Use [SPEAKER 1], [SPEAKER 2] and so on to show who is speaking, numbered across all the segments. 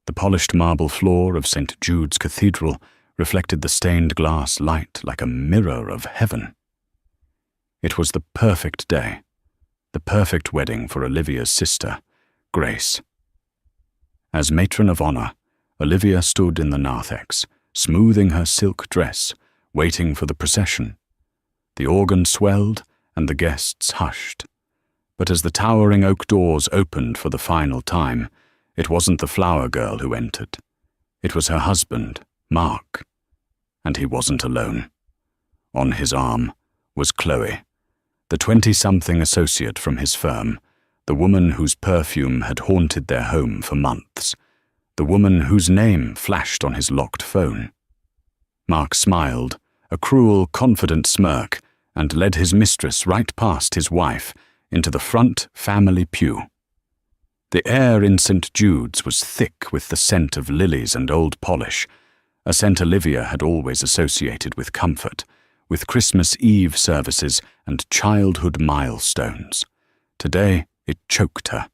[SPEAKER 1] The polished marble floor of St. Jude's Cathedral reflected the stained glass light like a mirror of heaven. It was the perfect day, the perfect wedding for Olivia's sister, Grace. As matron of honor, Olivia stood in the narthex, smoothing her silk dress, waiting for the procession. The organ swelled, and the guests hushed. But as the towering oak doors opened for the final time, it wasn't the flower girl who entered. It was her husband, Mark. And he wasn't alone. On his arm was Chloe, the 20-something associate from his firm, the woman whose perfume had haunted their home for months, the woman whose name flashed on his locked phone. Mark smiled, a cruel, confident smirk, and led his mistress right past his wife into the front family pew. The air in St. Jude's was thick with the scent of lilies and old polish, a scent Olivia had always associated with comfort, with Christmas Eve services and childhood milestones. Today it choked her.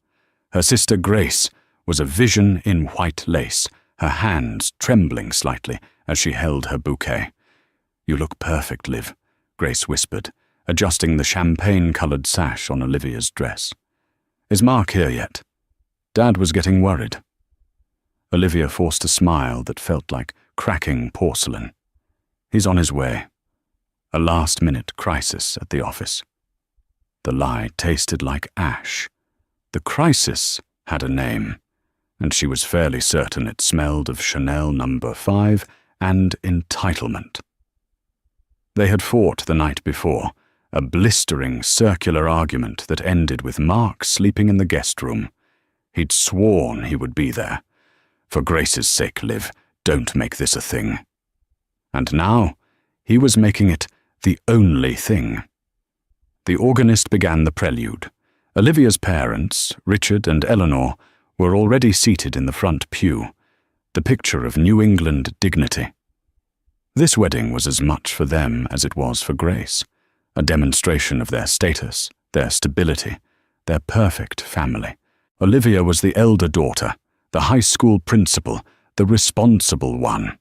[SPEAKER 1] Her sister Grace was a vision in white lace, her hands trembling slightly as she held her bouquet. "You look perfect, Liv," Grace whispered, adjusting the champagne-colored sash on Olivia's dress. "Is Mark here yet?" Dad was getting worried. Olivia forced a smile that felt like cracking porcelain. "He's on his way." A last-minute crisis at the office. The lie tasted like ash. The crisis had a name, and she was fairly certain it smelled of Chanel No. 5 and entitlement. They had fought the night before, a blistering, circular argument that ended with Mark sleeping in the guest room. He'd sworn he would be there. "For Grace's sake, Liv, don't make this a thing." And now, he was making it the only thing. The organist began the prelude. Olivia's parents, Richard and Eleanor, were already seated in the front pew, the picture of New England dignity. This wedding was as much for them as it was for Grace, a demonstration of their status, their stability, their perfect family. Olivia was the elder daughter, the high school principal, the responsible one.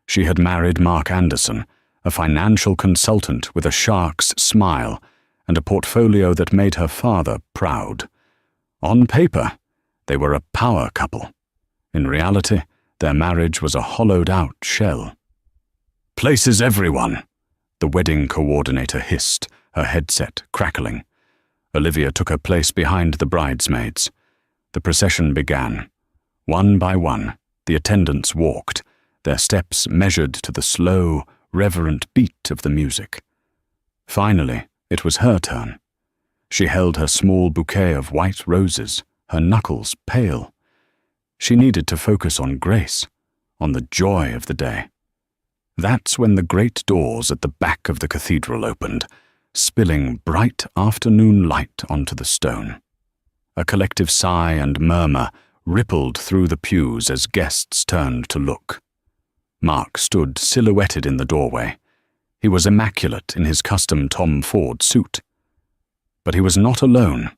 [SPEAKER 1] She had married Mark Anderson, a financial consultant with a shark's smile and a portfolio that made her father proud. On paper, they were a power couple. In reality, their marriage was a hollowed-out shell. "Places everyone," the wedding coordinator hissed, her headset crackling. Olivia took her place behind the bridesmaids. The procession began. One by one, the attendants walked, their steps measured to the slow, reverent beat of the music. Finally, it was her turn. She held her small bouquet of white roses, her knuckles pale. She needed to focus on Grace, on the joy of the day. That's when the great doors at the back of the cathedral opened, spilling bright afternoon light onto the stone. A collective sigh and murmur rippled through the pews as guests turned to look. Mark stood silhouetted in the doorway. He was immaculate in his custom Tom Ford suit. But he was not alone.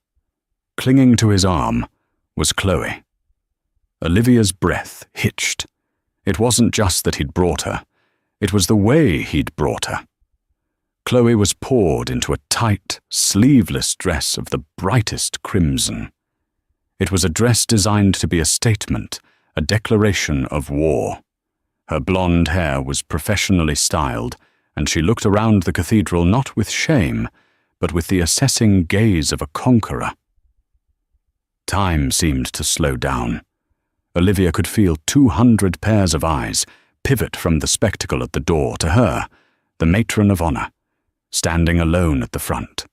[SPEAKER 1] Clinging to his arm was Chloe. Olivia's breath hitched. It wasn't just that he'd brought her. It was the way he'd brought her. Chloe was poured into a tight, sleeveless dress of the brightest crimson. It was a dress designed to be a statement, a declaration of war. Her blonde hair was professionally styled, and she looked around the cathedral not with shame, but with the assessing gaze of a conqueror. Time seemed to slow down. Olivia could feel 200 pairs of eyes pivot from the spectacle at the door to her, the matron of honor, standing alone at the front.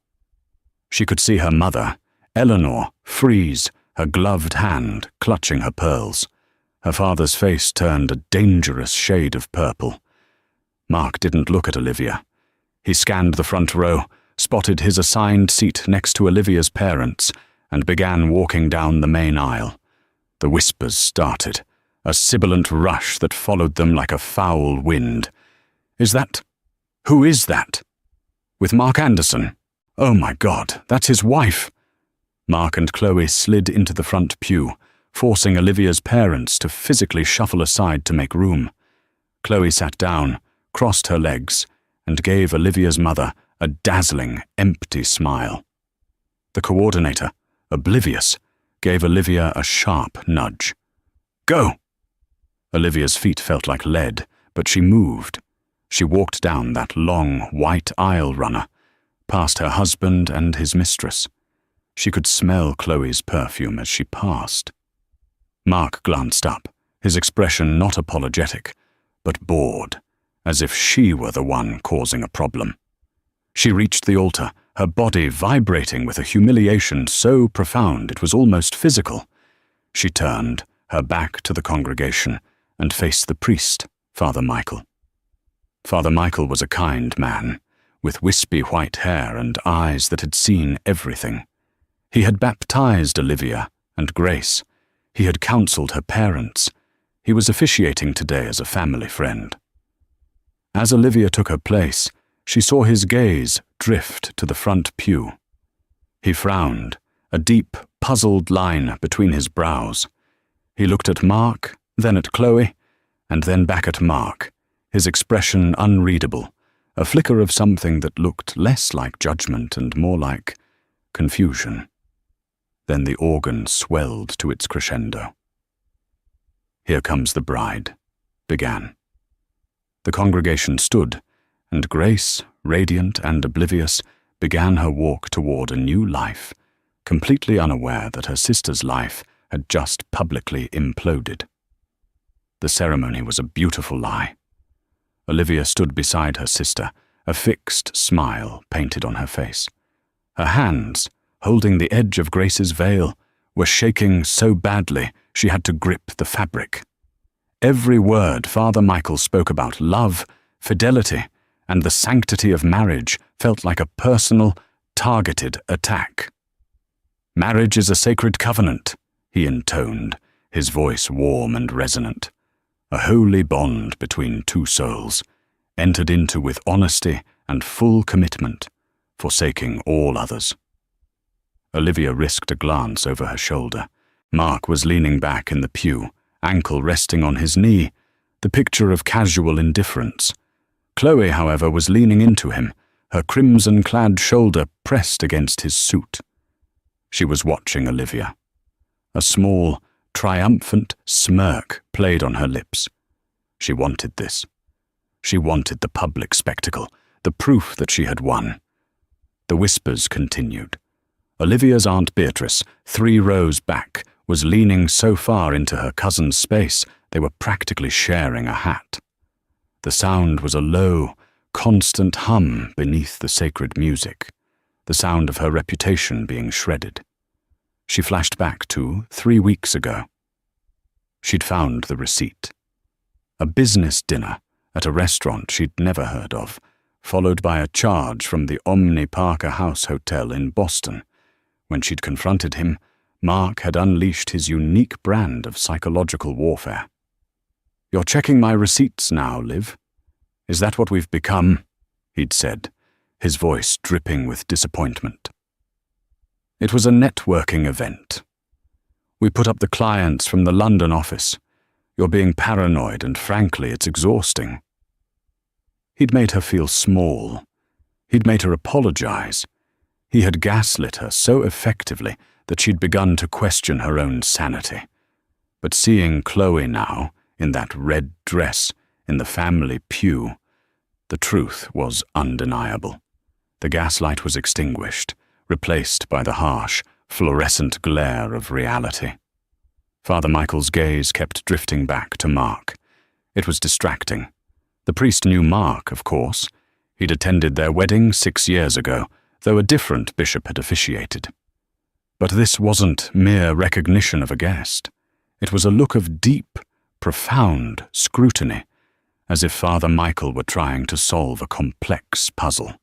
[SPEAKER 1] She could see her mother, Eleanor, freeze, her gloved hand clutching her pearls. Her father's face turned a dangerous shade of purple. Mark didn't look at Olivia. He scanned the front row, spotted his assigned seat next to Olivia's parents, and began walking down the main aisle. The whispers started, a sibilant rush that followed them like a foul wind. Who is that? With Mark Anderson? Oh my God, that's his wife! Mark and Chloe slid into the front pew, forcing Olivia's parents to physically shuffle aside to make room. Chloe sat down, crossed her legs, and gave Olivia's mother a dazzling, empty smile. The coordinator, oblivious, gave Olivia a sharp nudge. "Go!" Olivia's feet felt like lead, but she moved. She walked down that long, white aisle runner, past her husband and his mistress. She could smell Chloe's perfume as she passed. Mark glanced up, his expression not apologetic, but bored, as if she were the one causing a problem. She reached the altar, her body vibrating with a humiliation so profound it was almost physical. She turned, her back to the congregation, and faced the priest, Father Michael. Father Michael was a kind man, with wispy white hair and eyes that had seen everything. He had baptized Olivia and Grace. He had counseled her parents. He was officiating today as a family friend. As Olivia took her place, she saw his gaze drift to the front pew. He frowned, a deep, puzzled line between his brows. He looked at Mark, then at Chloe, and then back at Mark, his expression unreadable, a flicker of something that looked less like judgment and more like confusion. Then the organ swelled to its crescendo. "Here comes the bride," began. The congregation stood, and Grace, radiant and oblivious, began her walk toward a new life, completely unaware that her sister's life had just publicly imploded. The ceremony was a beautiful lie. Olivia stood beside her sister, a fixed smile painted on her face. Her hands, holding the edge of Grace's veil, were shaking so badly she had to grip the fabric. Every word Father Michael spoke about love, fidelity, and the sanctity of marriage felt like a personal, targeted attack. "Marriage is a sacred covenant," he intoned, his voice warm and resonant. "A holy bond between two souls, entered into with honesty and full commitment, forsaking all others." Olivia risked a glance over her shoulder. Mark was leaning back in the pew, ankle resting on his knee, the picture of casual indifference. Chloe, however, was leaning into him, her crimson-clad shoulder pressed against his suit. She was watching Olivia. A small, triumphant smirk played on her lips. She wanted this. She wanted the public spectacle, the proof that she had won. The whispers continued. Olivia's Aunt Beatrice, 3 rows back, was leaning so far into her cousin's space they were practically sharing a hat. The sound was a low, constant hum beneath the sacred music, the sound of her reputation being shredded. She flashed back to 3 weeks ago. She'd found the receipt. A business dinner at a restaurant she'd never heard of, followed by a charge from the Omni Parker House Hotel in Boston. When she'd confronted him, Mark had unleashed his unique brand of psychological warfare. "You're checking my receipts now, Liv. Is that what we've become?" he'd said, his voice dripping with disappointment. It was a networking event. "We put up the clients from the London office. You're being paranoid, and frankly, it's exhausting." He'd made her feel small. He'd made her apologize. He had gaslit her so effectively that she'd begun to question her own sanity. But seeing Chloe now, in that red dress, in the family pew, the truth was undeniable. The gaslight was extinguished, replaced by the harsh, fluorescent glare of reality. Father Michael's gaze kept drifting back to Mark. It was distracting. The priest knew Mark, of course. He'd attended their wedding 6 years ago, though a different bishop had officiated. But this wasn't mere recognition of a guest. It was a look of deep, profound scrutiny, as if Father Michael were trying to solve a complex puzzle.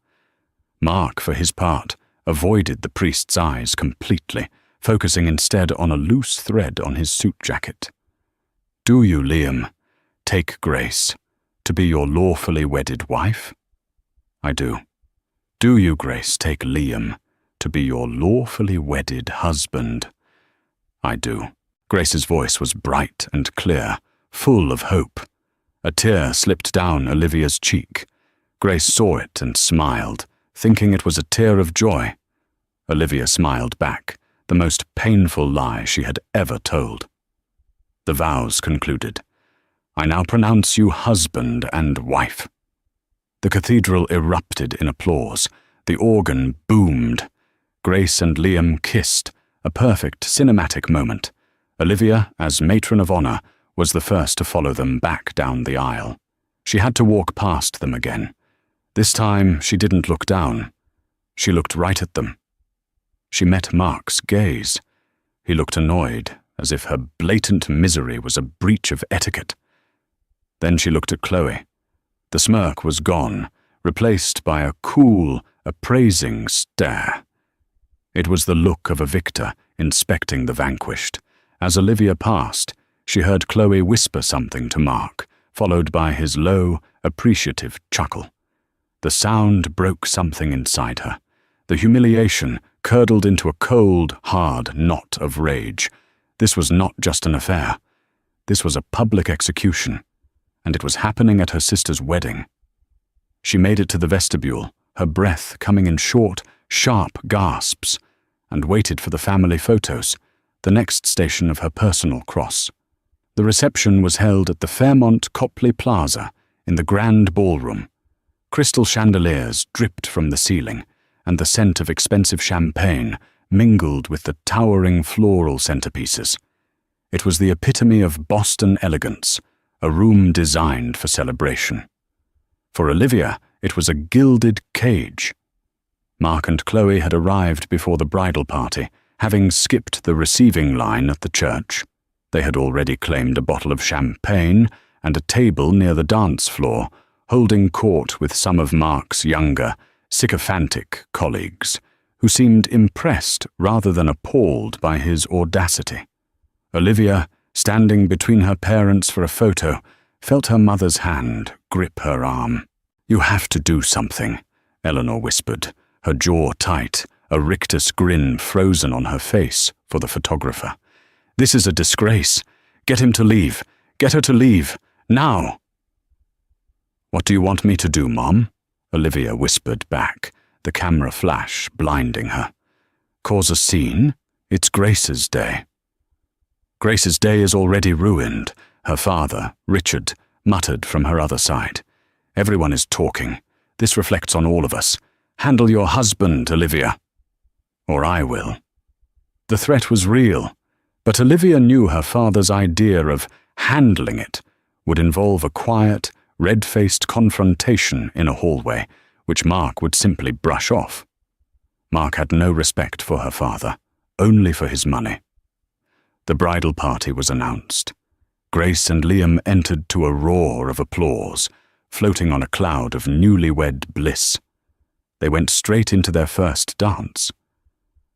[SPEAKER 1] Mark, for his part, avoided the priest's eyes completely, focusing instead on a loose thread on his suit jacket. "Do you, Liam, take Grace to be your lawfully wedded wife?" "I do." "Do you, Grace, take Liam to be your lawfully wedded husband?" "I do." Grace's voice was bright and clear, full of hope. A tear slipped down Olivia's cheek. Grace saw it and smiled, thinking it was a tear of joy. Olivia smiled back, the most painful lie she had ever told. The vows concluded. "I now pronounce you husband and wife." The cathedral erupted in applause. The organ boomed. Grace and Liam kissed, a perfect cinematic moment. Olivia, as matron of honor, was the first to follow them back down the aisle. She had to walk past them again. This time she didn't look down. She looked right at them. She met Mark's gaze. He looked annoyed, as if her blatant misery was a breach of etiquette. Then she looked at Chloe. The smirk was gone, replaced by a cool, appraising stare. It was the look of a victor inspecting the vanquished. As Olivia passed, she heard Chloe whisper something to Mark, followed by his low, appreciative chuckle. The sound broke something inside her. The humiliation curdled into a cold, hard knot of rage. This was not just an affair. This was a public execution, and it was happening at her sister's wedding. She made it to the vestibule, her breath coming in short, sharp gasps, and waited for the family photos, the next station of her personal cross. The reception was held at the Fairmont Copley Plaza in the grand ballroom. Crystal chandeliers dripped from the ceiling, and the scent of expensive champagne mingled with the towering floral centerpieces. It was the epitome of Boston elegance, a room designed for celebration. For Olivia, it was a gilded cage. Mark and Chloe had arrived before the bridal party, having skipped the receiving line at the church. They had already claimed a bottle of champagne and a table near the dance floor, holding court with some of Mark's younger, sycophantic colleagues, who seemed impressed rather than appalled by his audacity. Olivia, standing between her parents for a photo, felt her mother's hand grip her arm. "You have to do something," Eleanor whispered, her jaw tight, a rictus grin frozen on her face for the photographer. "This is a disgrace. Get him to leave. Get her to leave. Now." "What do you want me to do, Mom?" Olivia whispered back, the camera flash blinding her. "Cause a scene? It's Grace's day." "Grace's day is already ruined," her father, Richard, muttered from her other side. "Everyone is talking. This reflects on all of us. Handle your husband, Olivia. Or I will." The threat was real, but Olivia knew her father's idea of handling it would involve a quiet, red-faced confrontation in a hallway, which Mark would simply brush off. Mark had no respect for her father, only for his money. The bridal party was announced. Grace and Liam entered to a roar of applause, floating on a cloud of newlywed bliss. They went straight into their first dance.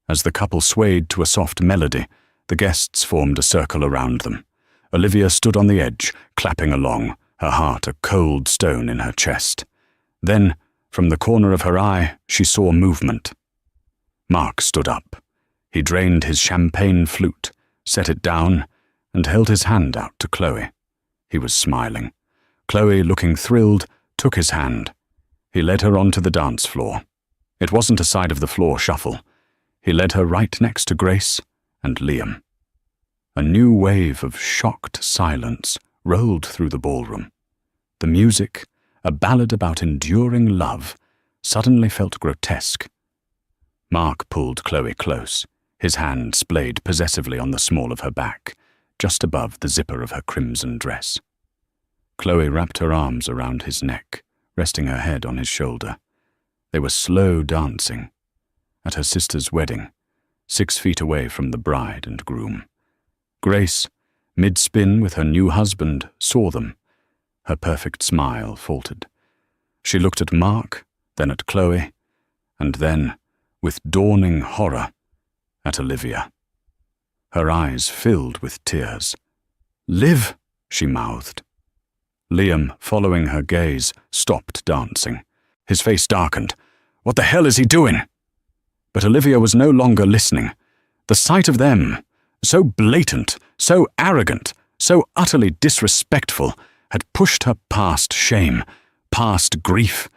[SPEAKER 1] As the couple swayed to a soft melody, the guests formed a circle around them. Olivia stood on the edge, clapping along, her heart a cold stone in her chest. Then, from the corner of her eye, she saw movement. Mark stood up. He drained his champagne flute, set it down, and held his hand out to Chloe. He was smiling. Chloe, looking thrilled, took his hand. He led her onto the dance floor. It wasn't a side-of-the-floor shuffle. He led her right next to Grace and Liam. A new wave of shocked silence rolled through the ballroom. The music, a ballad about enduring love, suddenly felt grotesque. Mark pulled Chloe close, his hand splayed possessively on the small of her back, just above the zipper of her crimson dress. Chloe wrapped her arms around his neck, resting her head on his shoulder. They were slow dancing. At her sister's wedding, 6 feet away from the bride and groom. Grace, mid-spin with her new husband, saw them. Her perfect smile faltered. She looked at Mark, then at Chloe, and then, with dawning horror, at Olivia. Her eyes filled with tears. "Liv," she mouthed. Liam, following her gaze, stopped dancing. His face darkened. "What the hell is he doing?" But Olivia was no longer listening. The sight of them, so blatant, so arrogant, so utterly disrespectful, had pushed her past shame, past grief,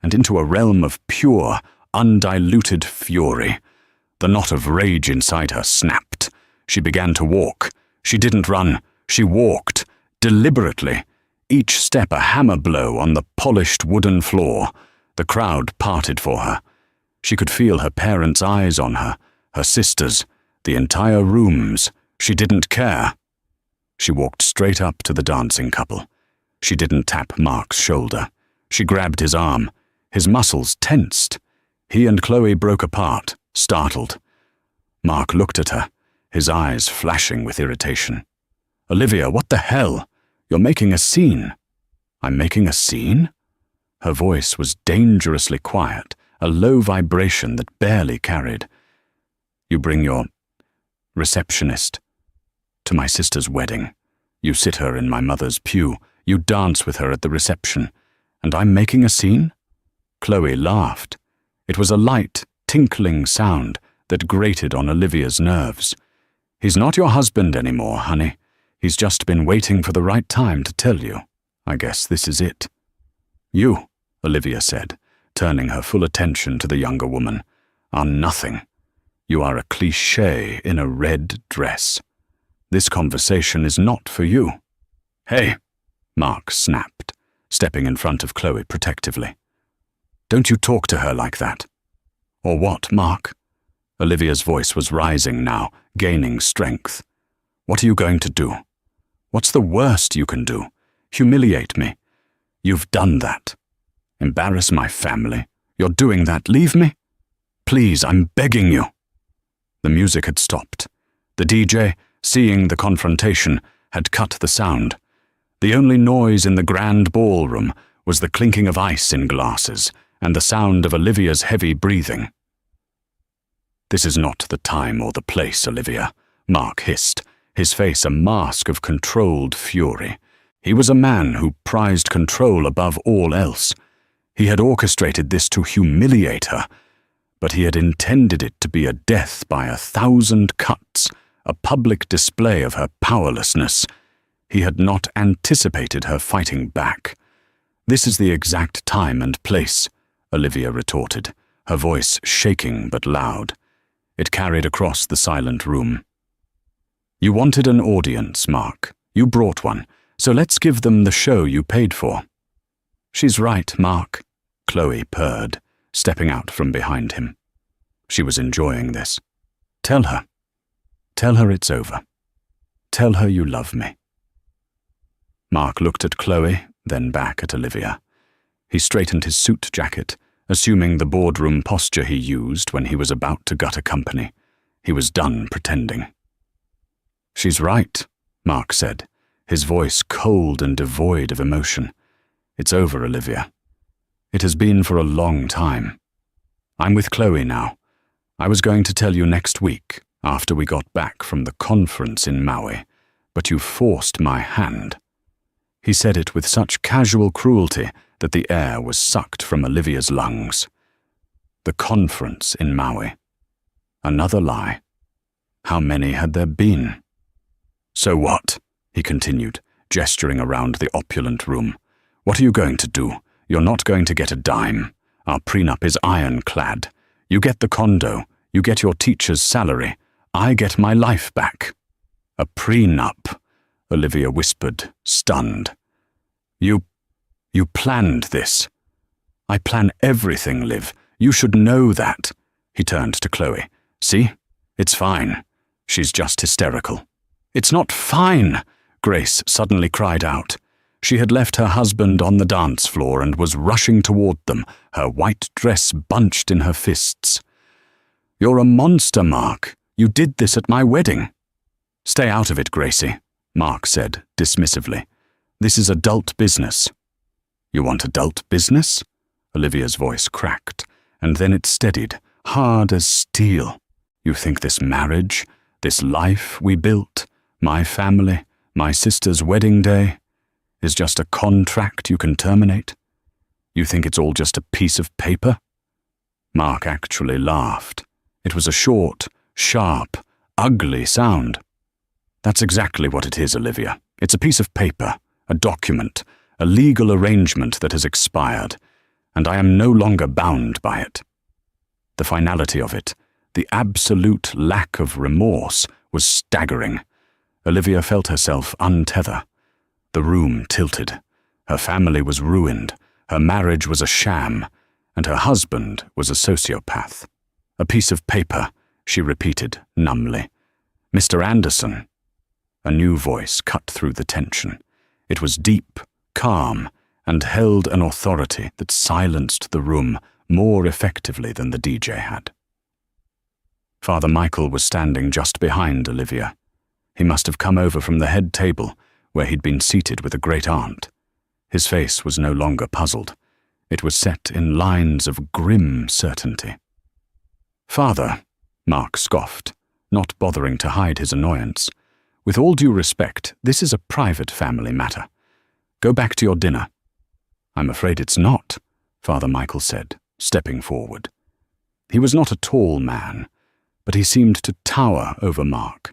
[SPEAKER 1] and into a realm of pure, undiluted fury. The knot of rage inside her snapped. She began to walk. She didn't run. She walked, deliberately, each step a hammer blow on the polished wooden floor. The crowd parted for her. She could feel her parents' eyes on her, her sisters', the entire rooms. She didn't care. She walked straight up to the dancing couple. She didn't tap Mark's shoulder. She grabbed his arm. His muscles tensed. He and Chloe broke apart, startled. Mark looked at her, his eyes flashing with irritation. "Olivia, what the hell? You're making a scene." "I'm making a scene?" Her voice was dangerously quiet, a low vibration that barely carried. "You bring your receptionist to my sister's wedding. You sit her in my mother's pew. You dance with her at the reception. And I'm making a scene?" Chloe laughed. It was a light, tinkling sound that grated on Olivia's nerves. "He's not your husband anymore, honey. He's just been waiting for the right time to tell you. I guess this is it." "You," Olivia said, turning her full attention to the younger woman, "are nothing. You are a cliché in a red dress. This conversation is not for you." "Hey," Mark snapped, stepping in front of Chloe protectively. "Don't you talk to her like that." "Or what, Mark?" Olivia's voice was rising now, gaining strength. "What are you going to do? What's the worst you can do? Humiliate me? You've done that. Embarrass my family? You're doing that. Leave me? Please, I'm begging you." The music had stopped. The DJ, seeing the confrontation, had cut the sound. The only noise in the grand ballroom was the clinking of ice in glasses and the sound of Olivia's heavy breathing. "This is not the time or the place, Olivia," Mark hissed, his face a mask of controlled fury. He was a man who prized control above all else. He had orchestrated this to humiliate her, but he had intended it to be a death by 1,000 cuts, a public display of her powerlessness. He had not anticipated her fighting back. "This is the exact time and place," Olivia retorted, her voice shaking but loud. It carried across the silent room. "You wanted an audience, Mark. You brought one, so let's give them the show you paid for." "She's right, Mark," Chloe purred, stepping out from behind him. She was enjoying this. "Tell her. Tell her it's over. Tell her you love me." Mark looked at Chloe, then back at Olivia. He straightened his suit jacket, assuming the boardroom posture he used when he was about to gut a company. He was done pretending. "She's right," Mark said, his voice cold and devoid of emotion. "It's over, Olivia. It has been for a long time. I'm with Chloe now. I was going to tell you next week, after we got back from the conference in Maui, but you forced my hand." He said it with such casual cruelty that the air was sucked from Olivia's lungs. The conference in Maui. Another lie. How many had there been? "So what?" he continued, gesturing around the opulent room. "What are you going to do? You're not going to get a dime. Our prenup is ironclad. You get the condo. You get your teacher's salary. I get my life back." "A prenup," Olivia whispered, stunned. You planned this." "I plan everything, Liv. You should know that." He turned to Chloe. "See? It's fine. She's just hysterical." "It's not fine," Grace suddenly cried out. She had left her husband on the dance floor and was rushing toward them, her white dress bunched in her fists. "You're a monster, Mark. You did this at my wedding." "Stay out of it, Gracie," Mark said dismissively. "This is adult business." "You want adult business?" Olivia's voice cracked, and then it steadied, hard as steel. "You think this marriage, this life we built, my family, my sister's wedding day, is just a contract you can terminate? You think it's all just a piece of paper?" Mark actually laughed. It was a short, sharp, ugly sound. That's exactly what it is, Olivia. It's a piece of paper, a document, a legal arrangement that has expired, and I am no longer bound by it. The finality of it, the absolute lack of remorse, was staggering. Olivia felt herself untether. The room tilted. Her family was ruined. Her marriage was a sham, and her husband was a sociopath. A piece of paper, she repeated numbly. Mr. Anderson. A new voice cut through the tension. It was deep, calm, and held an authority that silenced the room more effectively than the DJ had. Father Michael was standing just behind Olivia. He must have come over from the head table, where he'd been seated with a great-aunt. His face was no longer puzzled. It was set in lines of grim certainty. "Father," Mark scoffed, not bothering to hide his annoyance, "with all due respect, this is a private family matter. Go back to your dinner." "I'm afraid it's not," Father Michael said, stepping forward. He was not a tall man, but he seemed to tower over Mark.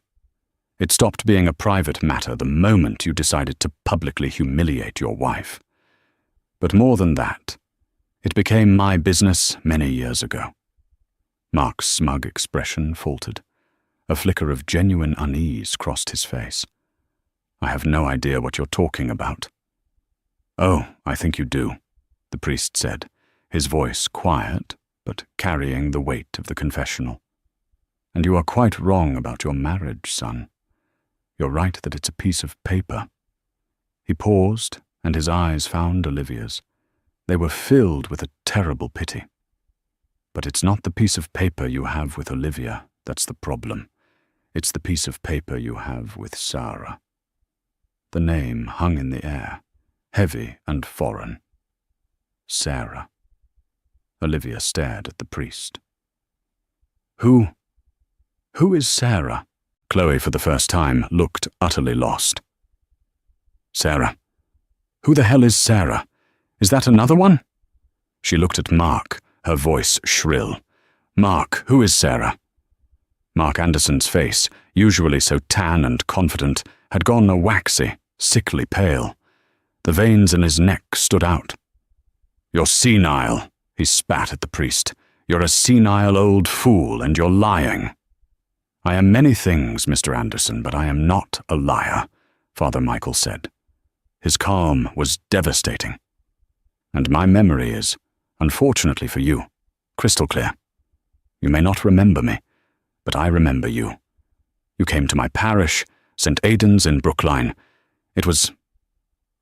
[SPEAKER 1] "It stopped being a private matter the moment you decided to publicly humiliate your wife. But more than that, it became my business many years ago." Mark's smug expression faltered. A flicker of genuine unease crossed his face. "I have no idea what you're talking about." "Oh, I think you do," the priest said, his voice quiet, but carrying the weight of the confessional. "And you are quite wrong about your marriage, son. You're right that it's a piece of paper." He paused, and his eyes found Olivia's. They were filled with a terrible pity. "But it's not the piece of paper you have with Olivia that's the problem. It's the piece of paper you have with Sarah." The name hung in the air, heavy and foreign. Sarah. Olivia stared at the priest. Who is Sarah?" Chloe, for the first time, looked utterly lost. "Sarah? Who the hell is Sarah? Is that another one?" She looked at Mark, her voice shrill. "Mark, who is Sarah?" Mark Anderson's face, usually so tan and confident, had gone a waxy, sickly pale. The veins in his neck stood out. "You're senile," he spat at the priest. "You're a senile old fool, and you're lying." "I am many things, Mr. Anderson, but I am not a liar," Father Michael said. His calm was devastating. "And my memory is, unfortunately for you, crystal clear. You may not remember me, but I remember you. You came to my parish, St. Aidan's in Brookline. It was,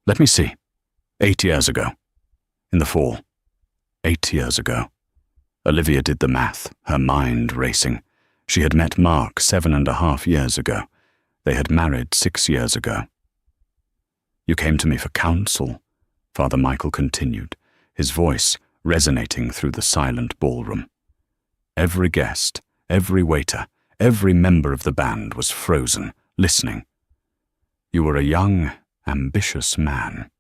[SPEAKER 1] let me see, 8 years ago. In the fall. 8 years ago." Olivia did the math, her mind racing. She had met Mark 7.5 years ago. They had married 6 years ago. "You came to me for counsel," Father Michael continued, his voice resonating through the silent ballroom. Every guest, every waiter, every member of the band was frozen, listening. "You were a young, ambitious man.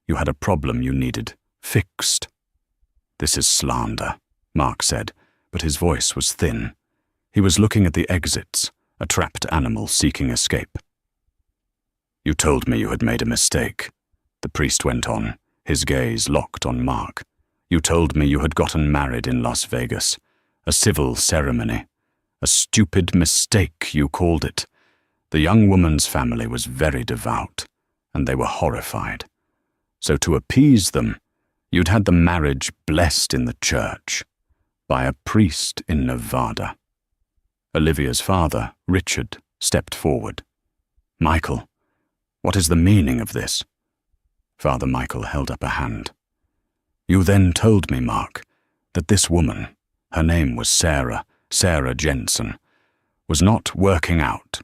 [SPEAKER 1] You had a problem you needed fixed." "This is slander," Mark said, but his voice was thin. He was looking at the exits, a trapped animal seeking escape. "You told me you had made a mistake," the priest went on, his gaze locked on Mark. "You told me you had gotten married in Las Vegas. A civil ceremony. A stupid mistake, you called it. The young woman's family was very devout, and they were horrified. So to appease them, you'd had the marriage blessed in the church by a priest in Nevada." Olivia's father, Richard, stepped forward. "Michael, what is the meaning of this?" Father Michael held up a hand. "You then told me, Mark, that this woman, her name was Sarah Jensen, was not working out.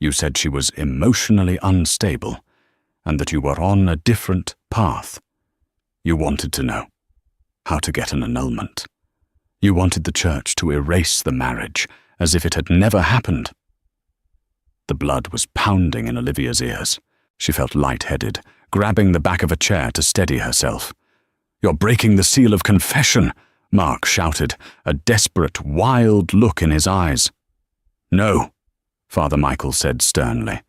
[SPEAKER 1] You said she was emotionally unstable, and that you were on a different path. You wanted to know how to get an annulment. You wanted the church to erase the marriage, as if it had never happened." The blood was pounding in Olivia's ears. She felt lightheaded, grabbing the back of a chair to steady herself. "You're breaking the seal of confession," Mark shouted, a desperate, wild look in his eyes. "No," Father Michael said sternly.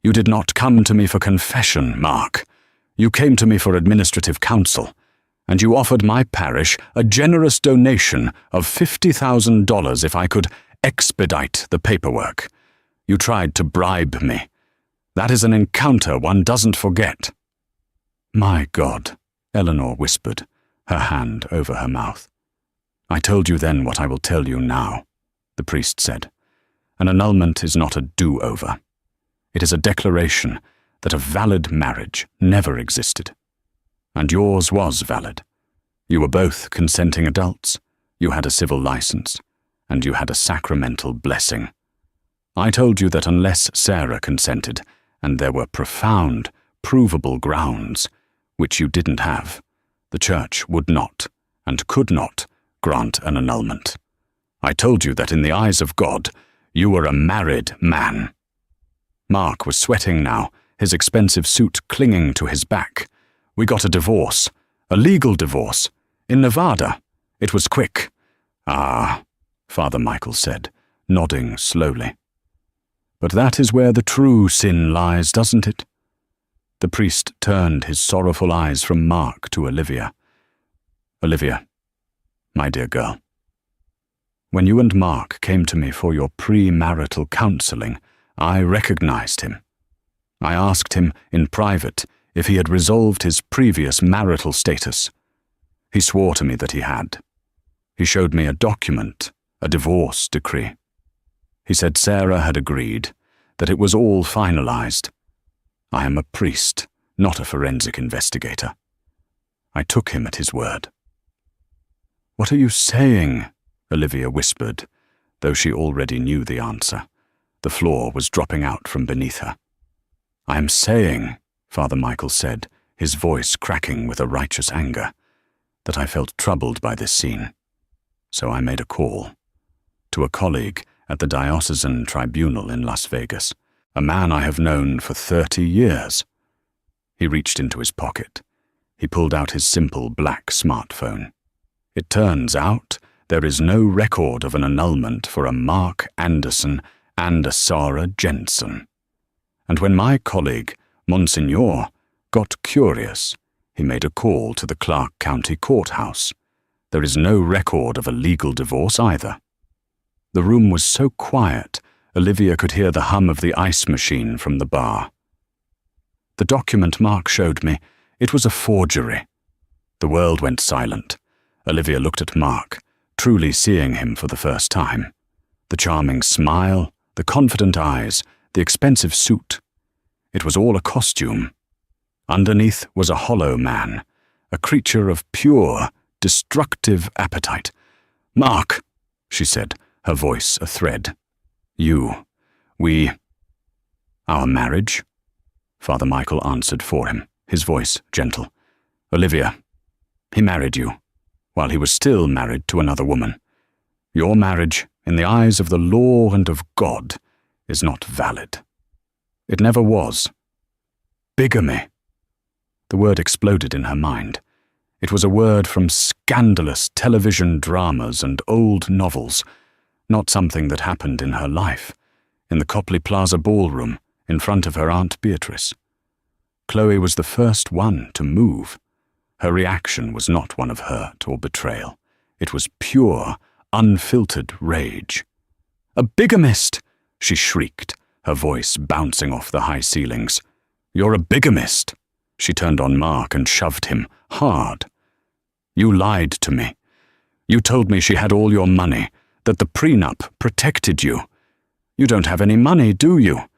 [SPEAKER 1] "You did not come to me for confession, Mark. You came to me for administrative counsel, and you offered my parish a generous donation of $50,000 if I could expedite the paperwork. You tried to bribe me. That is an encounter one doesn't forget." "My God," Eleanor whispered, her hand over her mouth. "I told you then what I will tell you now," the priest said. "An annulment is not a do-over. It is a declaration that a valid marriage never existed. And yours was valid. You were both consenting adults, you had a civil license, and you had a sacramental blessing. I told you that unless Sarah consented, and there were profound, provable grounds, which you didn't have, the church would not, and could not, grant an annulment. I told you that in the eyes of God, you were a married man." Mark was sweating now, his expensive suit clinging to his back. "We got a divorce, a legal divorce, in Nevada. It was quick." "Ah," Father Michael said, nodding slowly. "But that is where the true sin lies, doesn't it?" The priest turned his sorrowful eyes from Mark to Olivia. "Olivia, my dear girl, when you and Mark came to me for your premarital counseling, I recognized him. I asked him in private if he had resolved his previous marital status. He swore to me that he had. He showed me a document, a divorce decree. He said Sarah had agreed, that it was all finalized. I am a priest, not a forensic investigator. I took him at his word." "What are you saying?" Olivia whispered, though she already knew the answer. The floor was dropping out from beneath her. "I am saying," Father Michael said, his voice cracking with a righteous anger, "that I felt troubled by this scene. So I made a call. To a colleague at the Diocesan Tribunal in Las Vegas, a man I have known for 30 years. He reached into his pocket. He pulled out his simple black smartphone. It turns out there is no record of an annulment for a Mark Anderson and a Sarah Jensen. And when my colleague, Monsignor, got curious, he made a call to the Clark County Courthouse. There is no record of a legal divorce either." The room was so quiet, Olivia could hear the hum of the ice machine from the bar. "The document Mark showed me, it was a forgery." The world went silent. Olivia looked at Mark, truly seeing him for the first time. The charming smile, the confident eyes, the expensive suit. It was all a costume. Underneath was a hollow man, a creature of pure, destructive appetite. "Mark," she said, her voice a thread. "Our marriage?" Father Michael answered for him, his voice gentle. "Olivia, he married you, while he was still married to another woman. Your marriage, in the eyes of the law and of God, is not valid. It never was. Bigamy." The word exploded in her mind. It was a word from scandalous television dramas and old novels, not something that happened in her life, in the Copley Plaza ballroom, in front of her Aunt Beatrice. Chloe was the first one to move. Her reaction was not one of hurt or betrayal. It was pure, unfiltered rage. "A bigamist!" she shrieked, her voice bouncing off the high ceilings. "You're a bigamist!" She turned on Mark and shoved him, hard. "You lied to me. You told me she had all your money, that the prenup protected you. You don't have any money, do you?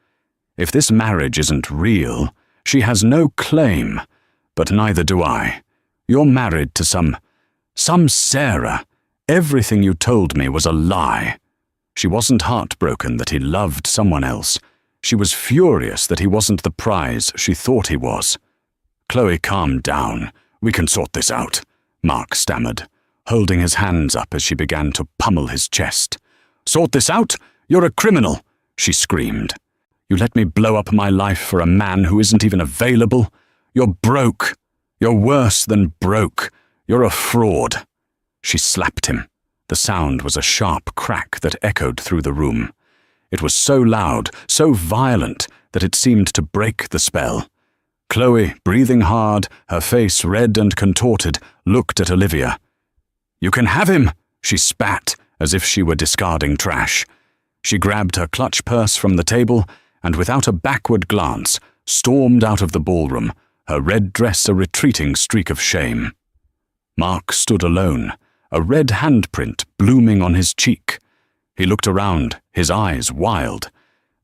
[SPEAKER 1] If this marriage isn't real, she has no claim, but neither do I. You're married to some Sarah. Everything you told me was a lie." She wasn't heartbroken that he loved someone else. She was furious that he wasn't the prize she thought he was. "Chloe, calm down. We can sort this out," Mark stammered, holding his hands up as she began to pummel his chest. "Sort this out? You're a criminal," she screamed. "You let me blow up my life for a man who isn't even available. You're broke. You're worse than broke. You're a fraud." She slapped him. The sound was a sharp crack that echoed through the room. It was so loud, so violent, that it seemed to break the spell. Chloe, breathing hard, her face red and contorted, looked at Olivia. "You can have him," she spat, as if she were discarding trash. She grabbed her clutch purse from the table and, without a backward glance, stormed out of the ballroom, her red dress a retreating streak of shame. Mark stood alone, a red handprint blooming on his cheek. He looked around, his eyes wild.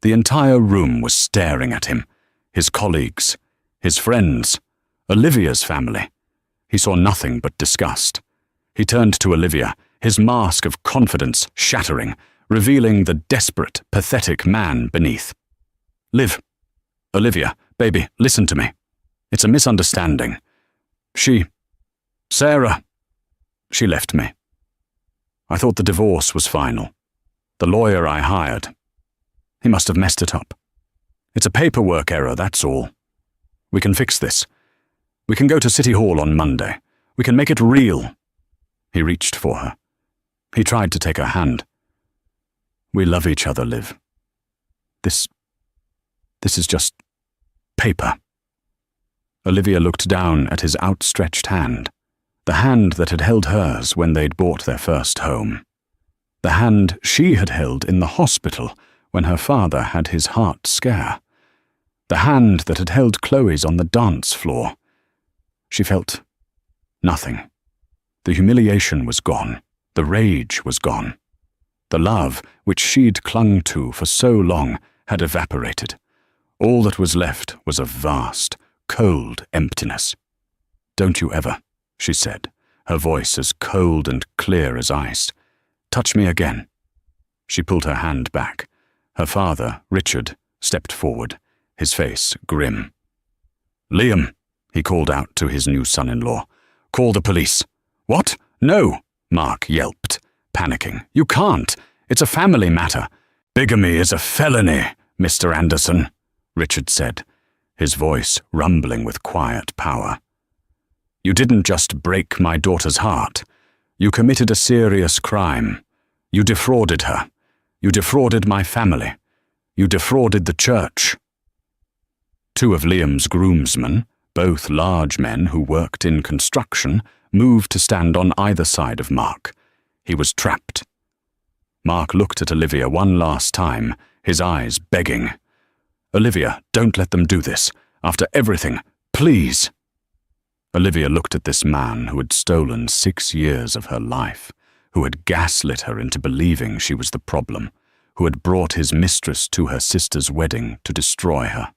[SPEAKER 1] The entire room was staring at him. His colleagues, his friends, Olivia's family. He saw nothing but disgust. He turned to Olivia, his mask of confidence shattering, revealing the desperate, pathetic man beneath. "Liv, Olivia, baby, listen to me. It's a misunderstanding. Sarah, she left me. I thought the divorce was final. The lawyer I hired, he must have messed it up. It's a paperwork error, that's all. We can fix this. We can go to City Hall on Monday. We can make it real." He reached for her. He tried to take her hand. "We love each other, Liv. This is just paper." Olivia looked down at his outstretched hand, the hand that had held hers when they'd bought their first home, the hand she had held in the hospital when her father had his heart scare, the hand that had held Chloe's on the dance floor. She felt nothing. The humiliation was gone. The rage was gone. The love, which she'd clung to for so long, had evaporated. All that was left was a vast, cold emptiness. "Don't you ever," she said, her voice as cold and clear as ice. "Touch me again." She pulled her hand back. Her father, Richard, stepped forward, his face grim. "Liam," he called out to his new son-in-law, "call the police." "What? No," Mark yelped, panicking. "You can't. It's a family matter." "Bigamy is a felony, Mr. Anderson," Richard said, his voice rumbling with quiet power. "You didn't just break my daughter's heart. You committed a serious crime. You defrauded her. You defrauded my family. You defrauded the church." Two of Liam's groomsmen, both large men who worked in construction, moved to stand on either side of Mark. He was trapped. Mark looked at Olivia one last time, his eyes begging. "Olivia, don't let them do this. After everything, please." Olivia looked at this man who had stolen 6 years of her life, who had gaslit her into believing she was the problem, who had brought his mistress to her sister's wedding to destroy her.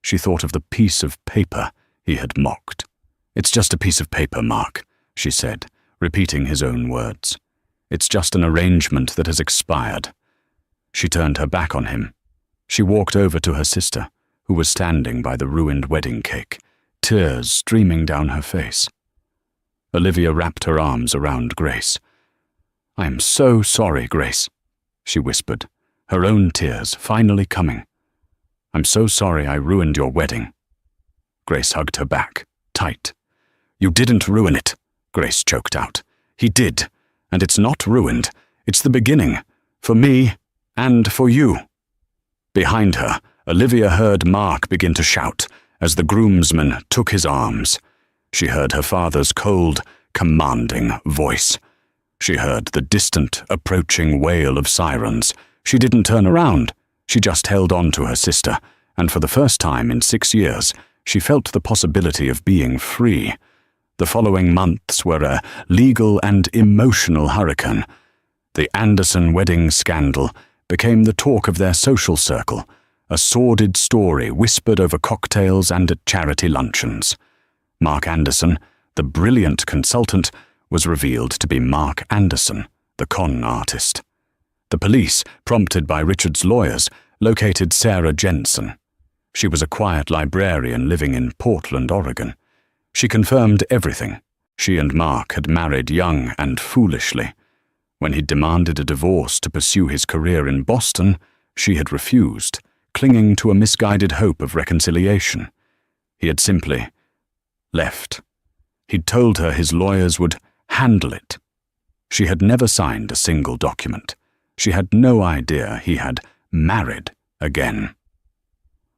[SPEAKER 1] She thought of the piece of paper he had mocked. "It's just a piece of paper, Mark," she said, repeating his own words. "It's just an arrangement that has expired." She turned her back on him. She walked over to her sister, who was standing by the ruined wedding cake, tears streaming down her face. Olivia wrapped her arms around Grace. "I am so sorry, Grace," she whispered, her own tears finally coming. "I'm so sorry I ruined your wedding." Grace hugged her back, tight. "You didn't ruin it," Grace choked out. "He did, and it's not ruined. It's the beginning, for me and for you." Behind her, Olivia heard Mark begin to shout as the groomsmen took his arms. She heard her father's cold, commanding voice. She heard the distant, approaching wail of sirens. She didn't turn around. She just held on to her sister, and for the first time in 6 years, she felt the possibility of being free. The following months were a legal and emotional hurricane. The Anderson wedding scandal became the talk of their social circle, a sordid story whispered over cocktails and at charity luncheons. Mark Anderson, the brilliant consultant, was revealed to be Mark Anderson, the con artist. The police, prompted by Richard's lawyers, located Sarah Jensen. She was a quiet librarian living in Portland, Oregon. She confirmed everything. She and Mark had married young and foolishly. When he demanded a divorce to pursue his career in Boston, she had refused, clinging to a misguided hope of reconciliation. He had simply left. He'd told her his lawyers would handle it. She had never signed a single document, She had no idea he had married again.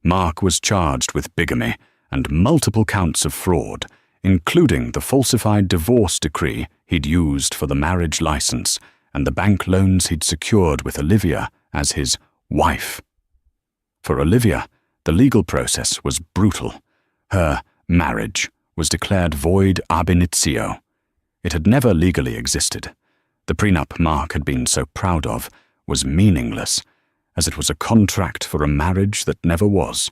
[SPEAKER 1] Mark was charged with bigamy and multiple counts of fraud, including the falsified divorce decree he'd used for the marriage license and the bank loans he'd secured with Olivia as his wife. For Olivia, the legal process was brutal. Her marriage was declared void ab initio. It had never legally existed. The prenup Mark had been so proud of was meaningless, as it was a contract for a marriage that never was.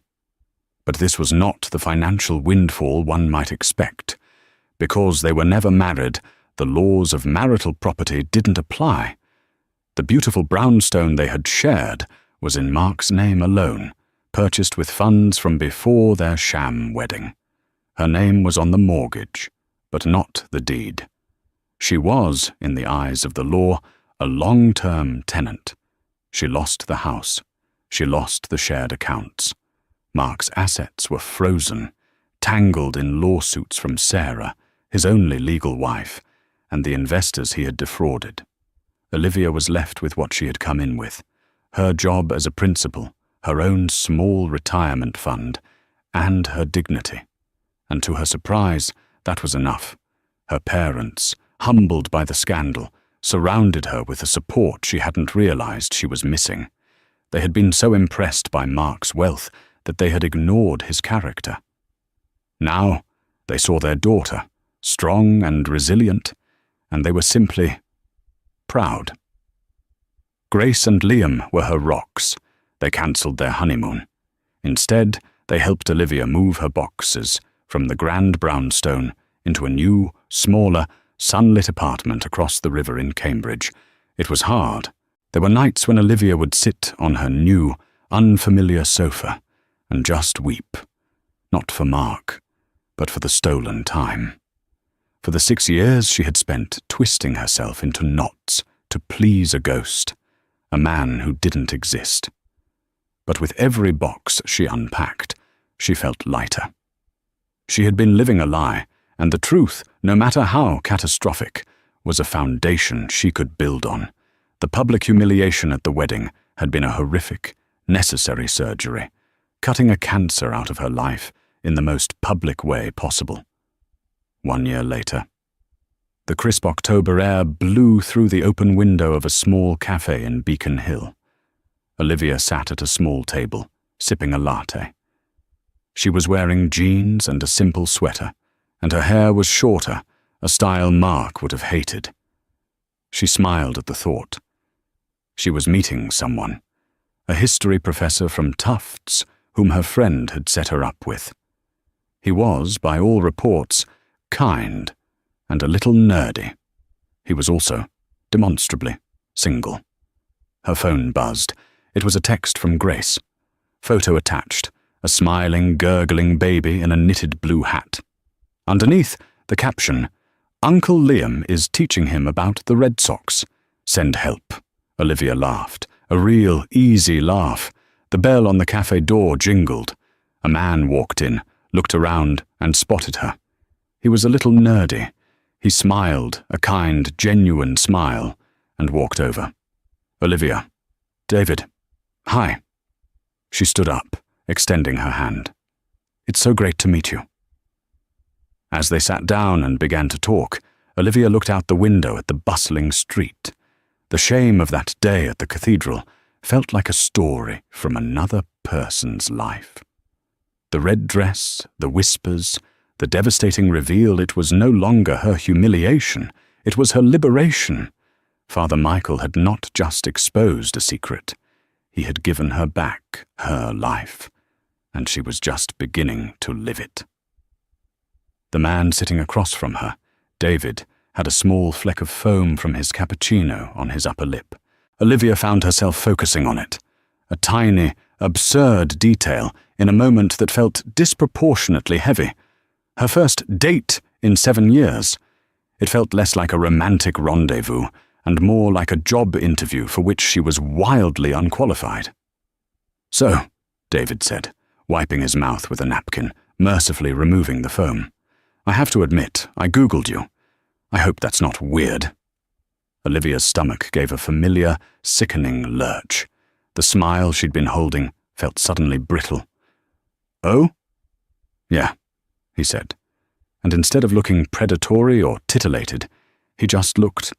[SPEAKER 1] But this was not the financial windfall one might expect. Because they were never married, the laws of marital property didn't apply. The beautiful brownstone they had shared was in Mark's name alone, purchased with funds from before their sham wedding. Her name was on the mortgage, but not the deed. She was, in the eyes of the law, a long-term tenant. She lost the house. She lost the shared accounts. Mark's assets were frozen, tangled in lawsuits from Sarah, his only legal wife, and the investors he had defrauded. Olivia was left with what she had come in with, her job as a principal, her own small retirement fund, and her dignity. And to her surprise, that was enough. Her parents, humbled by the scandal, surrounded her with a support she hadn't realized she was missing. They had been so impressed by Mark's wealth that they had ignored his character. Now they saw their daughter, strong and resilient, and they were simply proud. Grace and Liam were her rocks. They cancelled their honeymoon. Instead, they helped Olivia move her boxes from the grand brownstone into a new, smaller, sunlit apartment across the river in Cambridge. It was hard. There were nights when Olivia would sit on her new, unfamiliar sofa and just weep, not for Mark, but for the stolen time. For the 6 years she had spent twisting herself into knots to please a ghost, a man who didn't exist. But with every box she unpacked, she felt lighter. She had been living a lie, and the truth, no matter how catastrophic, was a foundation she could build on. The public humiliation at the wedding had been a horrific, necessary surgery, cutting a cancer out of her life in the most public way possible. 1 year later, the crisp October air blew through the open window of a small cafe in Beacon Hill. Olivia sat at a small table, sipping a latte. She was wearing jeans and a simple sweater, and her hair was shorter, a style Mark would have hated. She smiled at the thought. She was meeting someone, a history professor from Tufts whom her friend had set her up with. He was, by all reports, kind and a little nerdy. He was also, demonstrably, single. Her phone buzzed. It was a text from Grace. Photo attached, a smiling, gurgling baby in a knitted blue hat. Underneath, the caption, "Uncle Liam is teaching him about the Red Sox. Send help." Olivia laughed, a real, easy laugh. The bell on the cafe door jingled. A man walked in, looked around, and spotted her. He was a little nerdy. He smiled, a kind, genuine smile, and walked over. "Olivia. David. Hi." She stood up, extending her hand. "It's so great to meet you." As they sat down and began to talk, Olivia looked out the window at the bustling street. The shame of that day at the cathedral felt like a story from another person's life. The red dress, the whispers, the devastating reveal, it was no longer her humiliation, it was her liberation. Father Michael had not just exposed a secret, he had given her back her life, and she was just beginning to live it. The man sitting across from her, David, had a small fleck of foam from his cappuccino on his upper lip. Olivia found herself focusing on it, a tiny, absurd detail in a moment that felt disproportionately heavy. Her first date in 7 years. It felt less like a romantic rendezvous and more like a job interview for which she was wildly unqualified. "So," David said, wiping his mouth with a napkin, mercifully removing the foam, "I have to admit, I Googled you. I hope that's not weird." Olivia's stomach gave a familiar, sickening lurch. The smile she'd been holding felt suddenly brittle. "Oh?" "Yeah," he said, and instead of looking predatory or titillated, he just looked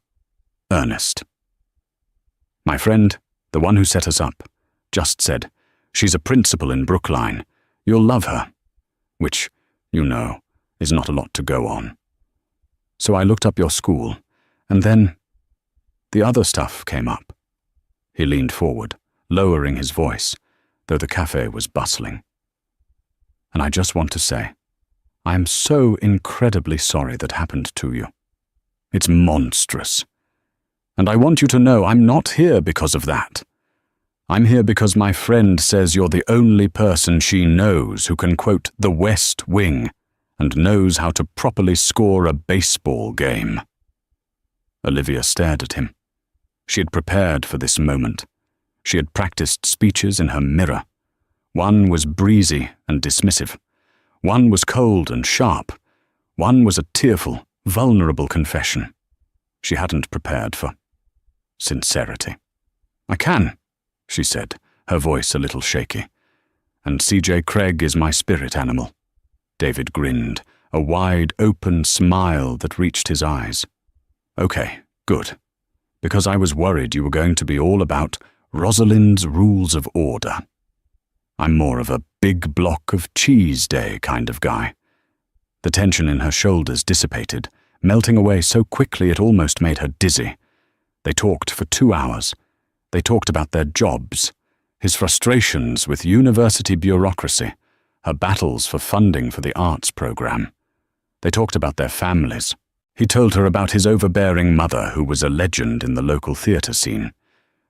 [SPEAKER 1] earnest. "My friend, the one who set us up, just said, 'She's a principal in Brookline. You'll love her.' Which, you know, is not a lot to go on. So I looked up your school, and then the other stuff came up." He leaned forward, lowering his voice, though the cafe was bustling. "And I just want to say, I am so incredibly sorry that happened to you. It's monstrous. And I want you to know I'm not here because of that. I'm here because my friend says you're the only person she knows who can quote The West Wing and knows how to properly score a baseball game." Olivia stared at him. She had prepared for this moment. She had practiced speeches in her mirror. One was breezy and dismissive. One was cold and sharp. One was a tearful, vulnerable confession. She hadn't prepared for sincerity. "I can," she said, her voice a little shaky. "And C.J. Craig is my spirit animal." David grinned, a wide, open smile that reached his eyes. "Okay, good. Because I was worried you were going to be all about Rosalind's rules of order. I'm more of a big block of cheese day kind of guy." The tension in her shoulders dissipated, melting away so quickly it almost made her dizzy. They talked for 2 hours. They talked about their jobs, his frustrations with university bureaucracy, her battles for funding for the arts program. They talked about their families. He told her about his overbearing mother, who was a legend in the local theatre scene.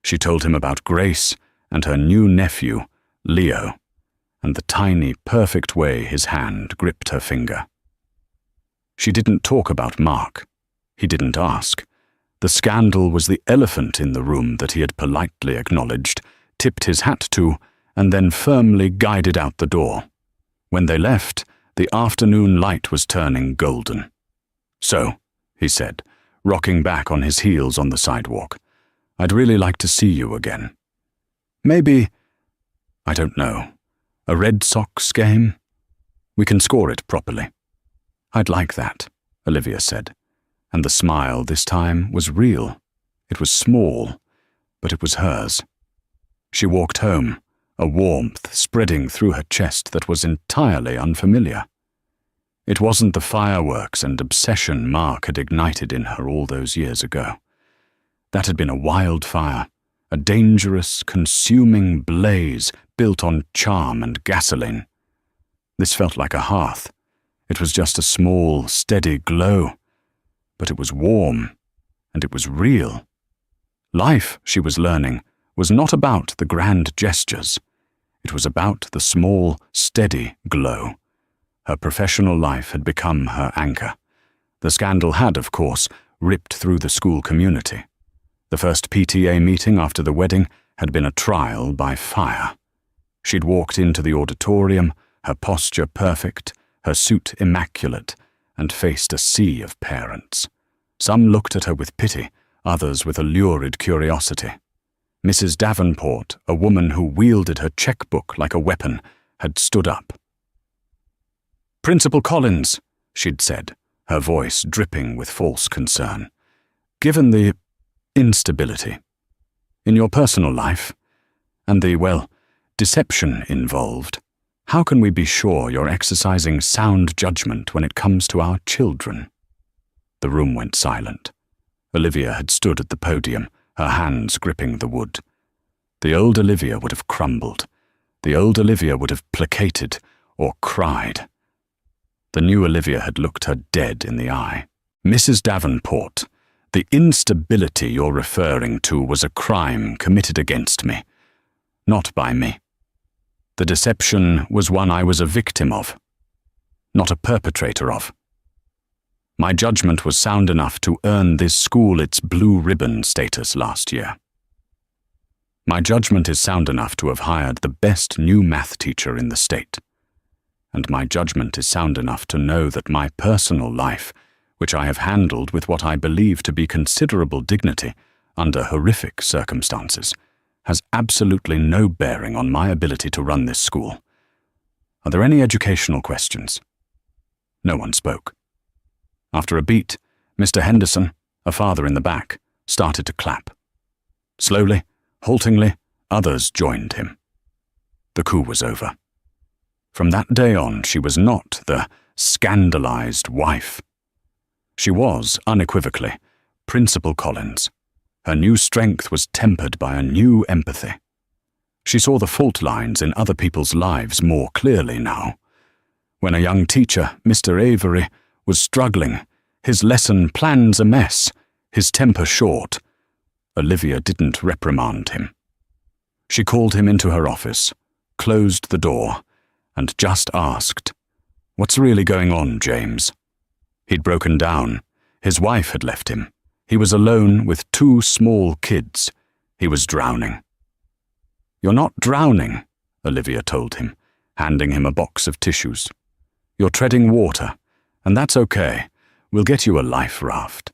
[SPEAKER 1] She told him about Grace and her new nephew, Leo, and the tiny, perfect way his hand gripped her finger. She didn't talk about Mark. He didn't ask. The scandal was the elephant in the room that he had politely acknowledged, tipped his hat to, and then firmly guided out the door. When they left, the afternoon light was turning golden. "So," he said, rocking back on his heels on the sidewalk, "I'd really like to see you again. Maybe, I don't know, a Red Sox game? We can score it properly." "I'd like that," Olivia said, and the smile this time was real. It was small, but it was hers. She walked home, a warmth spreading through her chest that was entirely unfamiliar. It wasn't the fireworks and obsession Mark had ignited in her all those years ago. That had been a wildfire, a dangerous, consuming blaze built on charm and gasoline. This felt like a hearth. It was just a small, steady glow, but it was warm, and it was real. Life, she was learning, was not about the grand gestures. It was about the small, steady glow. Her professional life had become her anchor. The scandal had, of course, ripped through the school community. The first PTA meeting after the wedding had been a trial by fire. She'd walked into the auditorium, her posture perfect, her suit immaculate, and faced a sea of parents. Some looked at her with pity, others with a lurid curiosity. Mrs. Davenport, a woman who wielded her checkbook like a weapon, had stood up. "Principal Collins," she'd said, her voice dripping with false concern, "given the instability in your personal life and the, well, deception involved, how can we be sure you're exercising sound judgment when it comes to our children?" The room went silent. Olivia had stood at the podium, her hands gripping the wood. The old Olivia would have crumbled. The old Olivia would have placated or cried. The new Olivia had looked her dead in the eye. "Mrs. Davenport, the instability you're referring to was a crime committed against me, not by me. The deception was one I was a victim of, not a perpetrator of. My judgment was sound enough to earn this school its blue ribbon status last year. My judgment is sound enough to have hired the best new math teacher in the state. And my judgment is sound enough to know that my personal life which I have handled with what I believe to be considerable dignity under horrific circumstances, has absolutely no bearing on my ability to run this school. Are there any educational questions?" No one spoke. After a beat, Mr. Henderson, a father in the back, started to clap. Slowly, haltingly, others joined him. The coup was over. From that day on, she was not the scandalized wife. She was, unequivocally, Principal Collins. Her new strength was tempered by a new empathy. She saw the fault lines in other people's lives more clearly now. When a young teacher, Mr. Avery, was struggling, his lesson plans a mess, his temper short, Olivia didn't reprimand him. She called him into her office, closed the door, and just asked, "What's really going on, James?" He'd broken down. His wife had left him. He was alone with 2 small kids. He was drowning. "You're not drowning," Olivia told him, handing him a box of tissues. "You're treading water, and that's okay. We'll get you a life raft."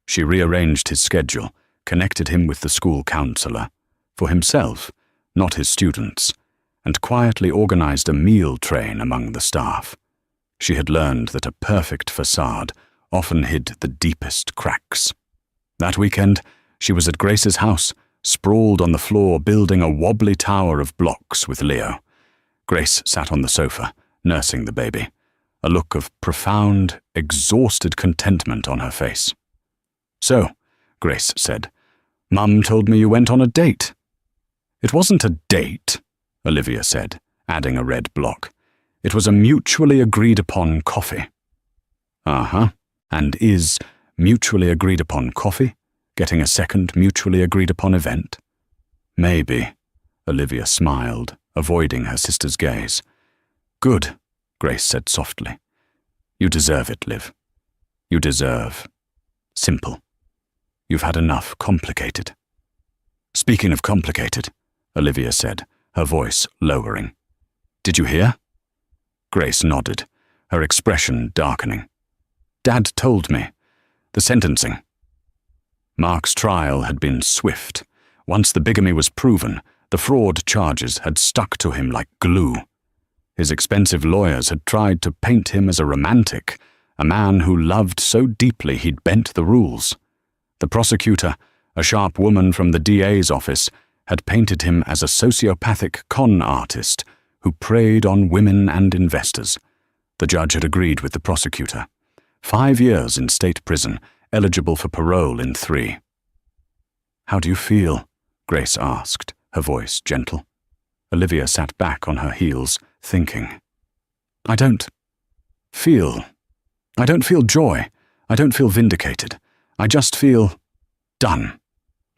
[SPEAKER 1] She rearranged his schedule, connected him with the school counselor, for himself, not his students, and quietly organized a meal train among the staff. She had learned that a perfect facade often hid the deepest cracks. That weekend, she was at Grace's house, sprawled on the floor building a wobbly tower of blocks with Leo. Grace sat on the sofa, nursing the baby, a look of profound, exhausted contentment on her face. "So," Grace said, "Mum told me you went on a date." "It wasn't a date," Olivia said, adding a red block. "It was a mutually agreed-upon coffee." "Uh-huh. And is mutually agreed-upon coffee getting a second mutually agreed-upon event?" "Maybe," Olivia smiled, avoiding her sister's gaze. "Good," Grace said softly. "You deserve it, Liv. You deserve simple. You've had enough complicated." "Speaking of complicated," Olivia said, her voice lowering. "Did you hear?" Grace nodded, her expression darkening. "Dad told me. The sentencing." Mark's trial had been swift. Once the bigamy was proven, the fraud charges had stuck to him like glue. His expensive lawyers had tried to paint him as a romantic, a man who loved so deeply he'd bent the rules. The prosecutor, a sharp woman from the DA's office, had painted him as a sociopathic con artist who preyed on women and investors. The judge had agreed with the prosecutor. 5 years in state prison, eligible for parole in 3. "How do you feel?" Grace asked, her voice gentle. Olivia sat back on her heels, thinking. I don't feel joy. I don't feel vindicated. I just feel done.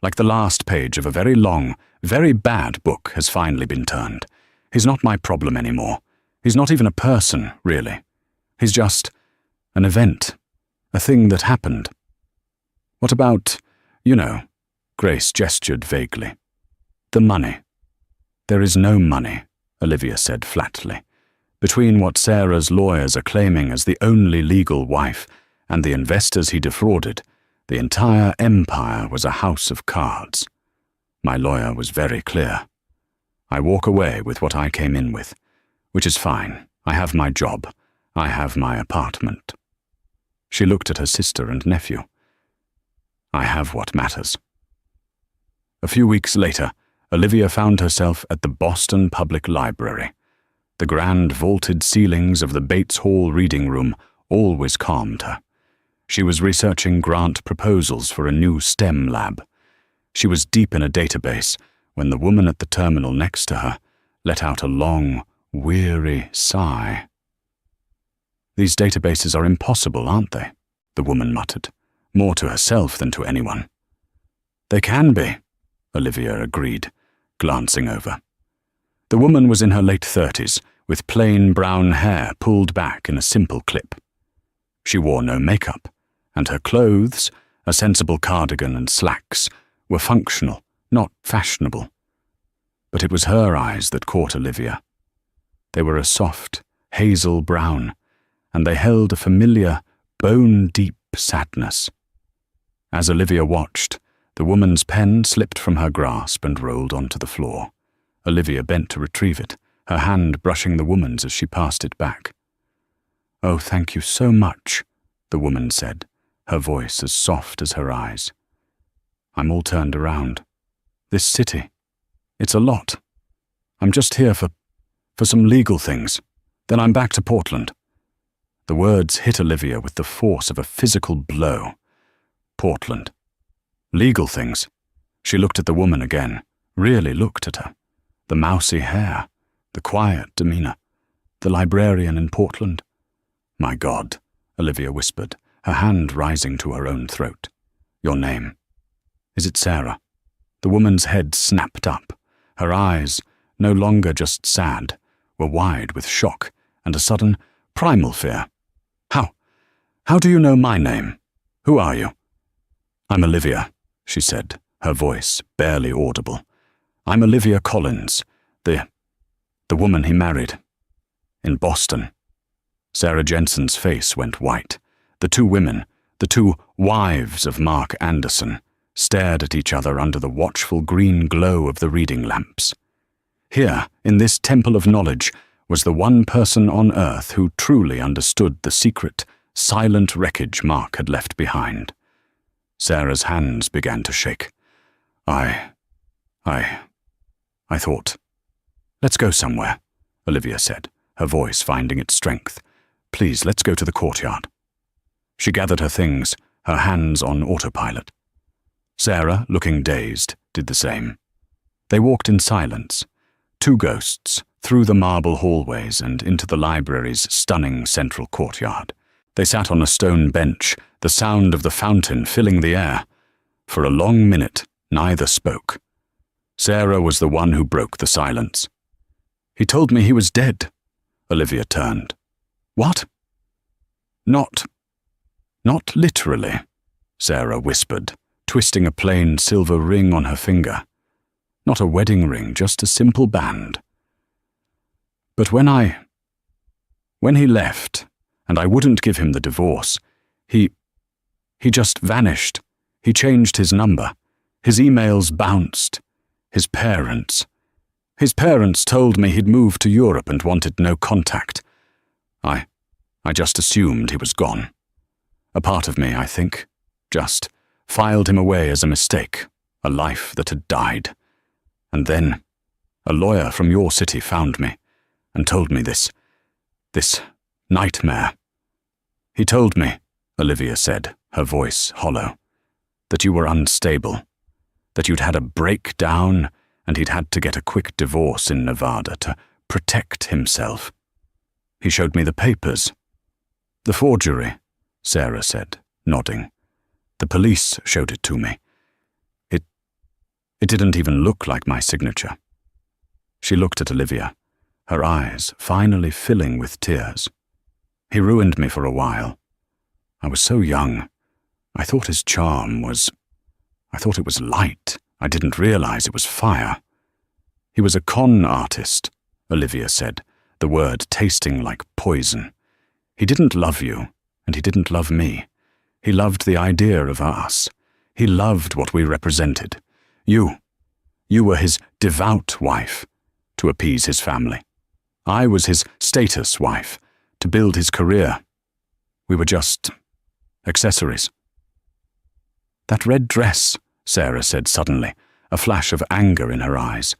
[SPEAKER 1] Like the last page of a very long, very bad book has finally been turned. He's not my problem anymore. He's not even a person, really. He's just an event, a thing that happened. What about, Grace gestured vaguely. The money. There is no money, Olivia said flatly. Between what Sarah's lawyers are claiming as the only legal wife and the investors he defrauded, the entire empire was a house of cards. My lawyer was very clear. I walk away with what I came in with, which is fine. I have my job. I have my apartment. She looked at her sister and nephew. I have what matters. A few weeks later, Olivia found herself at the Boston Public Library. The grand vaulted ceilings of the Bates Hall reading room always calmed her. She was researching grant proposals for a new STEM lab. She was deep in a database when the woman at the terminal next to her let out a long, weary sigh. These databases are impossible, aren't they? The woman muttered, more to herself than to anyone. They can be, Olivia agreed, glancing over. The woman was in her late 30s, with plain brown hair pulled back in a simple clip. She wore no makeup, and her clothes, a sensible cardigan and slacks, were functional, not fashionable. But it was her eyes that caught Olivia. They were a soft, hazel brown, and they held a familiar, bone-deep sadness. As Olivia watched, the woman's pen slipped from her grasp and rolled onto the floor. Olivia bent to retrieve it, her hand brushing the woman's as she passed it back. "Oh, thank you so much," the woman said, her voice as soft as her eyes. "I'm all turned around. This city, it's a lot. I'm just here for some legal things. Then I'm back to Portland." The words hit Olivia with the force of a physical blow. Portland. Legal things. She looked at the woman again, really looked at her. The mousy hair, the quiet demeanor, the librarian in Portland. "My God," Olivia whispered, her hand rising to her own throat. "Your name. Is it Sarah?" The woman's head snapped up. Her eyes, no longer just sad, were wide with shock and a sudden, primal fear. How do you know my name? Who are you?" "I'm Olivia," she said, her voice barely audible. "I'm Olivia Collins, the woman he married. In Boston." Sarah Jensen's face went white. The two women, the two wives of Mark Anderson, stared at each other under the watchful green glow of the reading lamps. Here, in this temple of knowledge, was the one person on earth who truly understood the secret, silent wreckage Mark had left behind. Sarah's hands began to shake. I thought. "Let's go somewhere," Olivia said, her voice finding its strength. "Please, let's go to the courtyard." She gathered her things, her hands on autopilot. Sarah, looking dazed, did the same. They walked in silence, two ghosts, through the marble hallways and into the library's stunning central courtyard. They sat on a stone bench, the sound of the fountain filling the air. For a long minute, neither spoke. Sarah was the one who broke the silence. "He told me he was dead." Olivia turned. "What?" Not literally," Sarah whispered, twisting a plain silver ring on her finger. Not a wedding ring, just a simple band. "But when he left, and I wouldn't give him the divorce, he just vanished. He changed his number. His emails bounced. His parents told me he'd moved to Europe and wanted no contact. I just assumed he was gone. A part of me, I think, just filed him away as a mistake, a life that had died. And then a lawyer from your city found me and told me this nightmare. He told me," Olivia said, her voice hollow, "that you were unstable, that you'd had a breakdown and he'd had to get a quick divorce in Nevada to protect himself. He showed me the papers." "The forgery," Sarah said, nodding. "The police showed it to me. It didn't even look like my signature." She looked at Olivia, her eyes finally filling with tears. "He ruined me for a while. I was so young. I thought his charm was... I thought it was light. I didn't realize it was fire. He was a con artist," Olivia said, the word tasting like poison. "He didn't love you, and he didn't love me. He loved the idea of us. He loved what we represented. You were his devout wife, to appease his family. I was his status wife, to build his career. We were just accessories." "That red dress," Sarah said suddenly, a flash of anger in her eyes.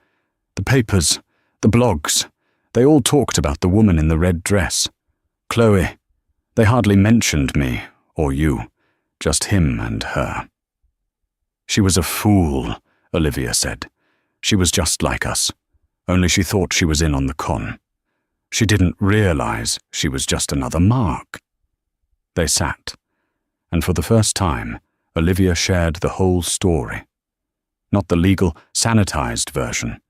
[SPEAKER 1] "The papers, the blogs, they all talked about the woman in the red dress. Chloe, they hardly mentioned me or you, just him and her." "She was a fool," Olivia said. "She was just like us, only she thought she was in on the con. She didn't realize she was just another Mark." They sat, and for the first time, Olivia shared the whole story. Not the legal, sanitized version,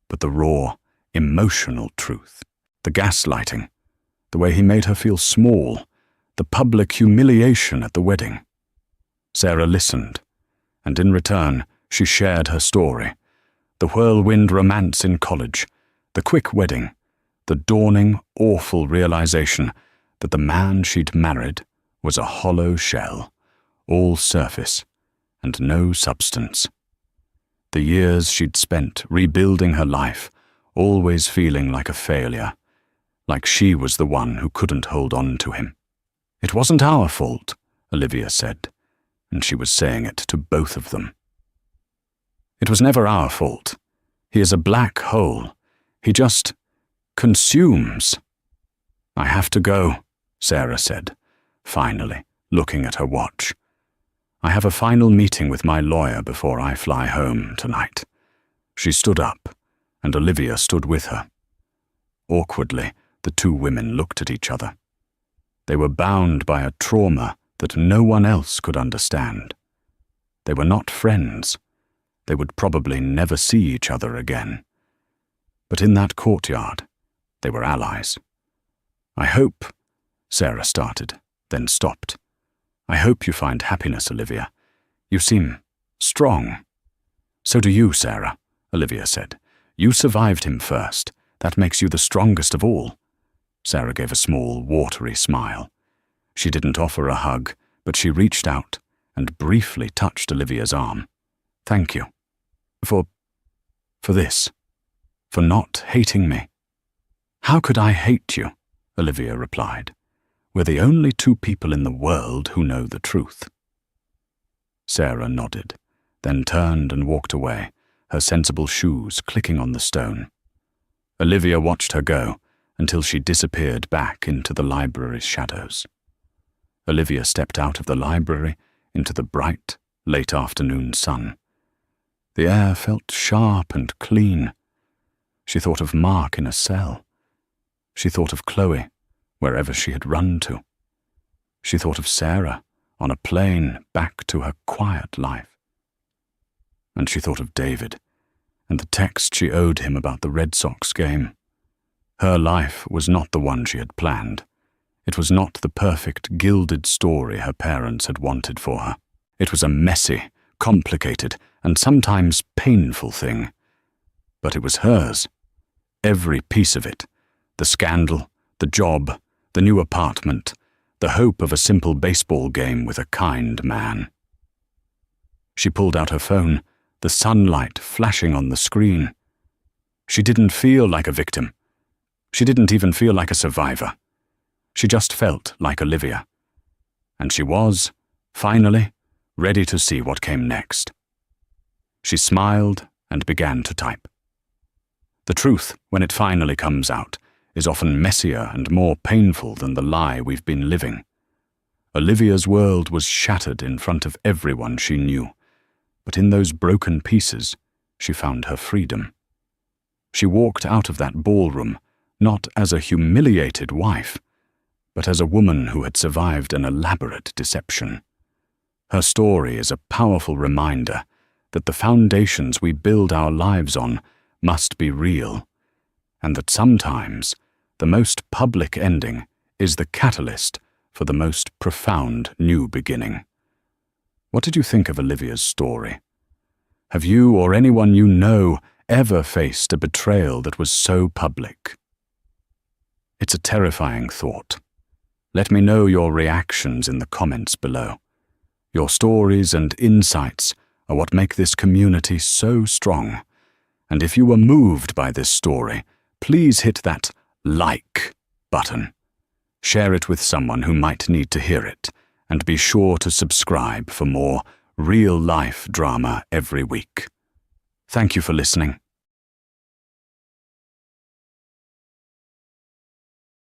[SPEAKER 1] but the raw, emotional truth. The gaslighting, the way he made her feel small, the public humiliation at the wedding. Sarah listened, and in return, she shared her story. The whirlwind romance in college, the quick wedding, the dawning, awful realization that the man she'd married was a hollow shell, all surface and no substance. The years she'd spent rebuilding her life, always feeling like a failure, like she was the one who couldn't hold on to him. It wasn't our fault, Olivia said, and she was saying it to both of them. It was never our fault. He is a black hole. He just consumes. I have to go, Sarah said, finally, looking at her watch. I have a final meeting with my lawyer before I fly home tonight. She stood up, and Olivia stood with her. Awkwardly, the two women looked at each other. They were bound by a trauma that no one else could understand. They were not friends. They would probably never see each other again. But in that courtyard, they were allies. I hope, Sarah started, then stopped. I hope you find happiness, Olivia. You seem strong. So do you, Sarah, Olivia said. You survived him first. That makes you the strongest of all. Sarah gave a small, watery smile. She didn't offer a hug, but she reached out and briefly touched Olivia's arm. Thank you. For this. For not hating me. How could I hate you? Olivia replied. We're the only two people in the world who know the truth. Sarah nodded, then turned and walked away, her sensible shoes clicking on the stone. Olivia watched her go until she disappeared back into the library's shadows. Olivia stepped out of the library into the bright, late afternoon sun. The air felt sharp and clean. She thought of Mark in a cell. She thought of Chloe, wherever she had run to. She thought of Sarah on a plane back to her quiet life. And she thought of David and the text she owed him about the Red Sox game. Her life was not the one she had planned. It was not the perfect, gilded story her parents had wanted for her. It was a messy, complicated, and sometimes painful thing. But it was hers. Every piece of it. The scandal, the job, the new apartment, the hope of a simple baseball game with a kind man. She pulled out her phone, the sunlight flashing on the screen. She didn't feel like a victim. She didn't even feel like a survivor. She just felt like Olivia. And she was, finally, ready to see what came next. She smiled and began to type. The truth, when it finally comes out, is often messier and more painful than the lie we've been living. Olivia's world was shattered in front of everyone she knew, but in those broken pieces, she found her freedom. She walked out of that ballroom not as a humiliated wife, but as a woman who had survived an elaborate deception. Her story is a powerful reminder that the foundations we build our lives on must be real, and that sometimes the most public ending is the catalyst for the most profound new beginning. What did you think of Olivia's story? Have you or anyone you know ever faced a betrayal that was so public? It's a terrifying thought. Let me know your reactions in the comments below. Your stories and insights are what make this community so strong. And if you were moved by this story, please hit that like button. Share it with someone who might need to hear it, and be sure to subscribe for more real-life drama every week. Thank you for listening.